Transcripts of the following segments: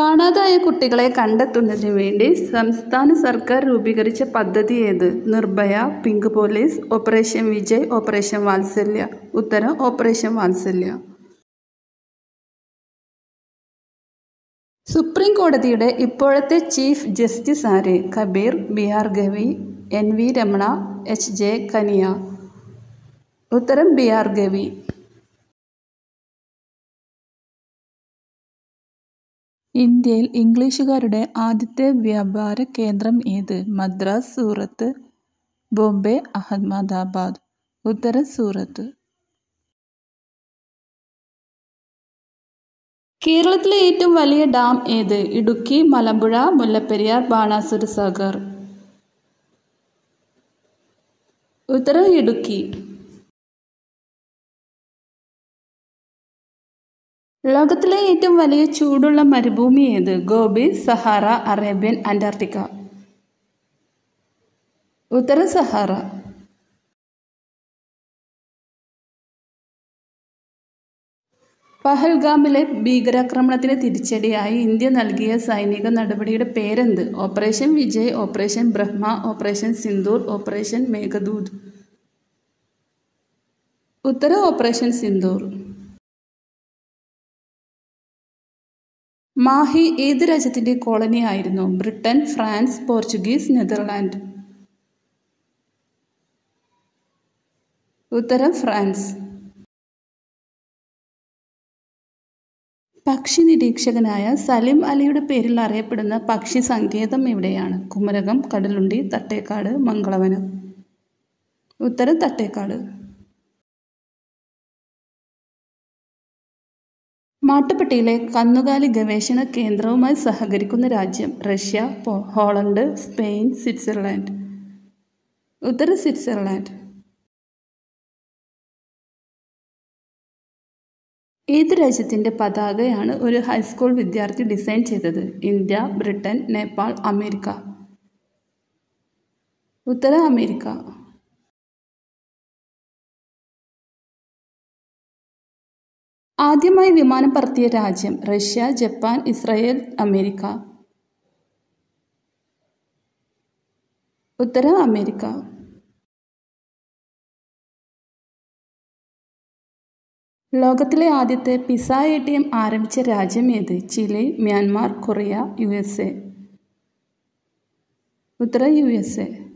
കാണാതായ കുട്ടികളെ കണ്ടെത്തുന്നതിന് വേണ്ടി സംസ്ഥാന സർക്കാർ രൂപീകരിച്ച പദ്ധതി ഏത്? Nirbhaya, pink police, operation Vijay, operation വാത്സല്യ. ഉത്തരം ഓപ്പറേഷൻ വാത്സല്യ. സുപ്രീം കോടതിയുടെ ഇപ്പോഴത്തെ ചീഫ് ജസ്റ്റിസ് ആര്? കബീർ, ബി.ആർ.ഗവി, എൻ.വി. രമണ, എച്ച്.ജെ. കനിയ. ഉത്തരം ബി.ആർ.ഗവി. ഇന്ത്യയിൽ ഇംഗ്ലീഷുകാരുടെ ആദ്യത്തെ വ്യാപാര കേന്ദ്രം ഏത്? മദ്രാസ്, സൂറത്ത്, ബോംബെ, അഹമ്മദാബാദ്. ഉത്തരം സൂറത്ത്. കേരളത്തിലെ ഏറ്റവും വലിയ ഡാം ഏത്? ഇടുക്കി, മലമ്പുഴ, മുല്ലപ്പെരിയാർ, ബാണാസുര സാഗർ. ഉത്തരം ഇടുക്കി. ലോകത്തിലെ ഏറ്റവും വലിയ ചൂടുള്ള മരുഭൂമി ഏത്? Gobi, Sahara, Arabian, Antarctica. ഉത്തരം സഹാറ. പഹൽഗാമിലെ ഭീകരാക്രമണത്തിന് തിരിച്ചടിയായി ഇന്ത്യ നൽകിയ സൈനിക നടപടിയുടെ പേരെന്ത്? ഓപ്പറേഷൻ വിജയ്, ഓപ്പറേഷൻ ബ്രഹ്മ, ഓപ്പറേഷൻ സിന്ദൂർ, ഓപ്പറേഷൻ മേഘദൂത്. ഉത്തരം ഓപ്പറേഷൻ സിന്ദൂർ. മാഹി ഏത് രാജ്യത്തിന്റെ കോളനി ആയിരുന്നു? Britain, France, Portuguese, Netherland. ഉത്തരം ഫ്രാൻസ്. പക്ഷി നിരീക്ഷകനായ സലിം അലിയുടെ പേരിൽ അറിയപ്പെടുന്ന പക്ഷി സങ്കേതം എവിടെയാണ്? കുമരകം, കടലുണ്ടി, തട്ടേക്കാട്, മംഗളവനം. ഉത്തരം തട്ടേക്കാട്. മാട്ടുപ്പെട്ടിയിലെ കന്നുകാലി ഗവേഷണ കേന്ദ്രവുമായി സഹകരിക്കുന്ന രാജ്യം? Russia, Holland, Spain, Switzerland. ഉത്തരം സ്വിറ്റ്സർലാൻഡ്. ഏത് രാജ്യത്തിന്റെ പതാകയാണ് ഒരു ഹൈസ്കൂൾ വിദ്യാർത്ഥി ഡിസൈൻ ചെയ്തത്? India, Britain, Nepal, America. ഉത്തരം അമേരിക്ക. ആദ്യമായി വിമാനം പറത്തിയ രാജ്യം? Russia, Japan, Israel, America. ഉത്തരം അമേരിക്ക. ലോകത്തിലെ ആദ്യത്തെ പിസ ATM ആരംഭിച്ച രാജ്യം ഏത്? Chile, Myanmar, Korea, USA. ഉത്തരം USA.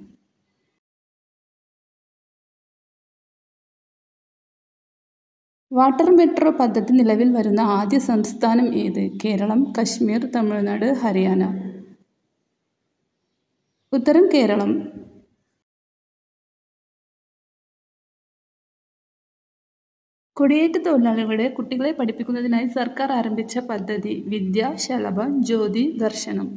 വാട്ടർ മെട്രോ പദ്ധതി നിലവിൽ വരുന്ന ആദ്യ സംസ്ഥാനം ഏത്? കേരളം, കശ്മീർ, തമിഴ്നാട്, ഹരിയാന. ഉത്തരം കേരളം. കുടിയേറ്റ തൊഴിലാളികളുടെ കുട്ടികളെ പഠിപ്പിക്കുന്നതിനായി സർക്കാർ ആരംഭിച്ച പദ്ധതി? വിദ്യ, ശലഭം, ജ്യോതി, ദർശനം.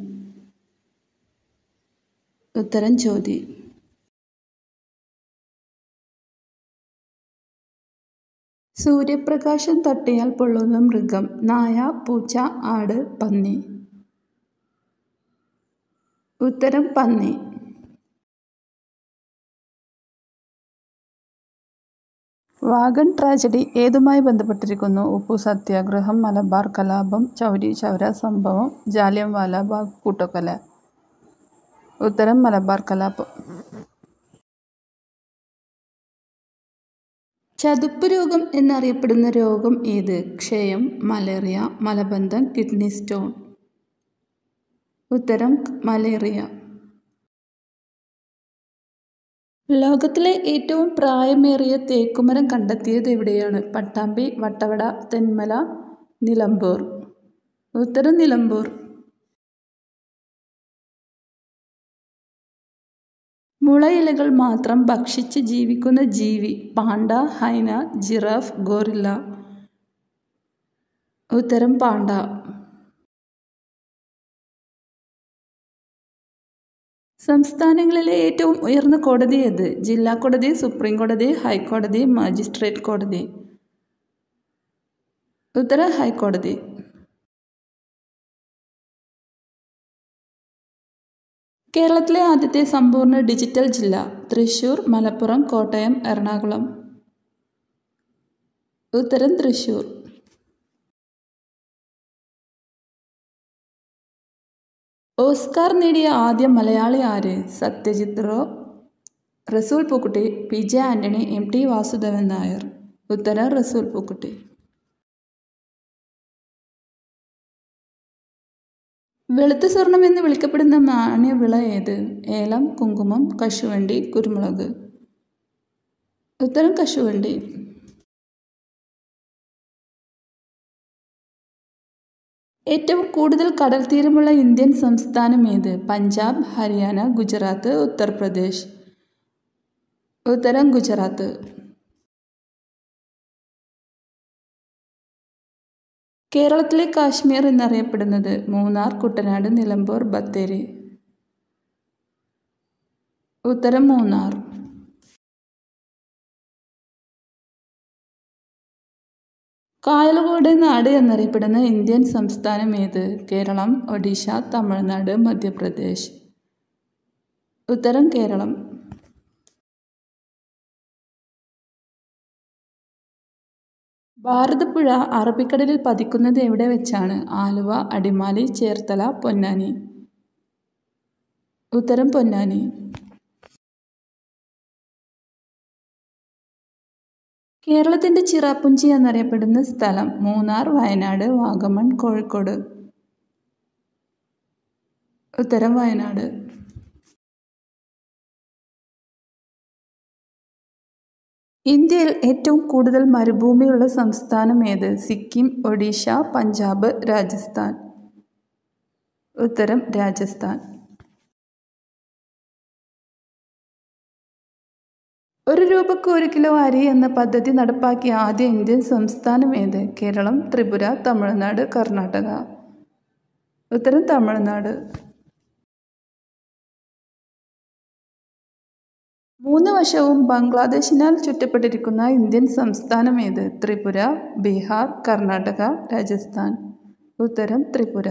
ഉത്തരം ജ്യോതി. സൂര്യപ്രകാശം തട്ടിയാൽ പൊള്ളുന്ന മൃഗം? നായ, പൂച്ച, ആട്, പന്നി. ഉത്തരം പന്നി. വാഗൺ ട്രാജഡി ഏതുമായി ബന്ധപ്പെട്ടിരിക്കുന്നു? ഉപ്പു സത്യാഗ്രഹം, മലബാർ കലാപം, ചൗരി ചൗര സംഭവം, ജാലിയൻവാല ബാഗ് കൂട്ടക്കൊല. ഉത്തരം മലബാർ കലാപം. ചതുപ്പ് രോഗം എന്നറിയപ്പെടുന്ന രോഗം ഏത്? ക്ഷയം, മലേറിയ, മലബന്ധം, കിഡ്നി സ്റ്റോൺ. ഉത്തരം മലേറിയ. ലോകത്തിലെ ഏറ്റവും പ്രായമേറിയ തേക്കുമരം കണ്ടെത്തിയത് എവിടെയാണ്? പട്ടാമ്പി, വട്ടവട, തെന്മല, നിലമ്പൂർ. ഉത്തരം നിലമ്പൂർ. മുളയിലകൾ മാത്രം ഭക്ഷിച്ച് ജീവിക്കുന്ന ജീവി? Panda, hyena, giraffe, gorilla. ഉത്തരം പാണ്ട. സംസ്ഥാനങ്ങളിലെ ഏറ്റവും ഉയർന്ന കോടതി ഏത്? ജില്ലാ കോടതി, സുപ്രീം കോടതി, ഹൈക്കോടതി, മജിസ്ട്രേറ്റ് കോടതി. ഉത്തരം ഹൈക്കോടതി. കേരളത്തിലെ ആദ്യത്തെ സമ്പൂർണ്ണ ഡിജിറ്റൽ ജില്ല? തൃശ്ശൂർ, മലപ്പുറം, കോട്ടയം, എറണാകുളം. ഉത്തരം തൃശ്ശൂർ. ഓസ്കാർ നേടിയ ആദ്യ മലയാളി ആര്? സത്യജിത് റോ, റസൂൽ പൂക്കുട്ടി, PJ ആന്റണി, MT വാസുദേവൻ നായർ. ഉത്തരം റസൂൽ പൂക്കുട്ടി. വെളുത്ത സ്വർണം എന്ന് വിളിക്കപ്പെടുന്ന നാണ്യവിള ഏത്? ഏലം, കുങ്കുമം, കശുവണ്ടി, കുരുമുളക്. ഉത്തരം കശുവണ്ടി. ഏറ്റവും കൂടുതൽ കടൽ തീരമുള്ള ഇന്ത്യൻ സംസ്ഥാനം ഏത്? പഞ്ചാബ്, ഹരിയാന, ഗുജറാത്ത്, ഉത്തർപ്രദേശ്. ഉത്തരം ഗുജറാത്ത്. കേരളത്തിലെ കാശ്മീർ എന്നറിയപ്പെടുന്നത്? മൂന്നാർ, കുട്ടനാട്, നിലമ്പൂർ, ബത്തേരി. ഉത്തരം മൂന്നാർ. കായലുകളുടെ നാട് എന്നറിയപ്പെടുന്ന ഇന്ത്യൻ സംസ്ഥാനം ഏത്? കേരളം, ഒഡീഷ, തമിഴ്നാട്, മധ്യപ്രദേശ്. ഉത്തരം കേരളം. ഭാരതപ്പുഴ അറബിക്കടലിൽ പതിക്കുന്നത് എവിടെ വെച്ചാണ്? ആലുവ, അടിമാലി, ചേർത്തല, പൊന്നാനി. ഉത്തരം പൊന്നാനി. കേരളത്തിന്റെ ചിറാപ്പുഞ്ചി എന്നറിയപ്പെടുന്ന സ്ഥലം? മൂന്നാർ, വയനാട്, വാഗമൺ, കോഴിക്കോട്. ഉത്തരം വയനാട്. ഇന്ത്യയിൽ ഏറ്റവും കൂടുതൽ മരുഭൂമിയുള്ള സംസ്ഥാനം ഏത്? സിക്കിം, ഒഡീഷ, പഞ്ചാബ്, രാജസ്ഥാൻ. ഉത്തരം രാജസ്ഥാൻ. ഒരു രൂപയ്ക്ക് 1 കിലോ അരി എന്ന പദ്ധതി നടപ്പാക്കിയ ആദ്യ ഇന്ത്യൻ സംസ്ഥാനം ഏത്? കേരളം, ത്രിപുര, തമിഴ്നാട്, കർണാടക. ഉത്തരം തമിഴ്നാട്. 3 വശവും ബംഗ്ലാദേശിനാൽ ചുറ്റപ്പെട്ടിരിക്കുന്ന ഇന്ത്യൻ സംസ്ഥാനം ഏത്? ത്രിപുര, ബീഹാർ, കർണാടക, രാജസ്ഥാൻ. ഉത്തരം ത്രിപുര.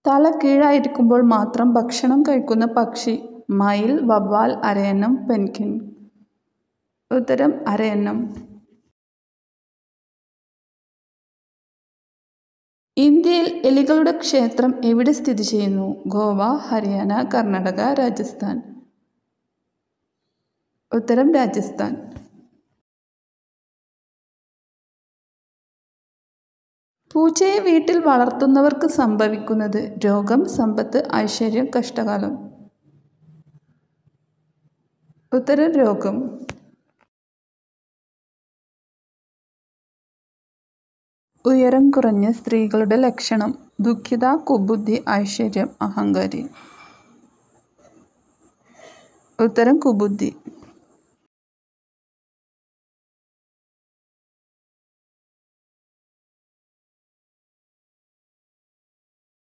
തല കീഴായിരിക്കുമ്പോൾ മാത്രം ഭക്ഷണം കഴിക്കുന്ന പക്ഷി? മയിൽ, വവ്വാൽ, അരയന്നം, പെൻഗ്വിൻ. ഉത്തരം അരയന്നം. ഇന്ത്യയിൽ എലികളുടെ ക്ഷേത്രം എവിടെ സ്ഥിതി ചെയ്യുന്നു? ഗോവ, ഹരിയാന, കർണാടക, രാജസ്ഥാൻ. ഉത്തരം രാജസ്ഥാൻ. പൂച്ചയെ വീട്ടിൽ വളർത്തുന്നവർക്ക് സംഭവിക്കുന്നത്? രോഗം, സമ്പത്ത്, ഐശ്വര്യം, കഷ്ടകാലം. ഉത്തരം രോഗം. ഉയരം കുറഞ്ഞ സ്ത്രീകളുടെ ലക്ഷണം? ദുഃഖിത, കുബുദ്ധി, ഐശ്വര്യം, അഹങ്കാരി. ഉത്തരം കുബുദ്ധി.